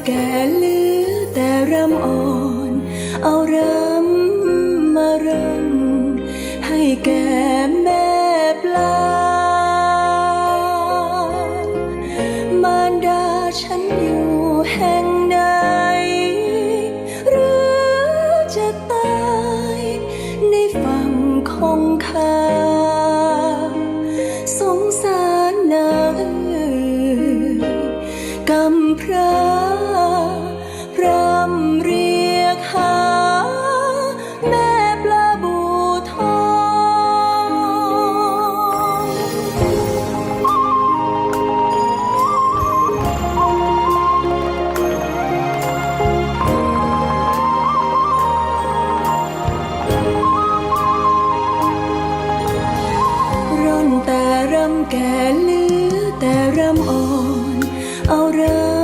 ำแก่เหลือแต่รำอ่อนเอารำมารำให้แก่แม่ปลามารดาฉันอยู่แห่งใดหรือจะตายในฝั่งคงคาสงสารนางกำพร้าพรำเรียกหาแม่ปลาบูทองร่อนแต่รำแก่เหลือแต่รำอ่อนเอารำ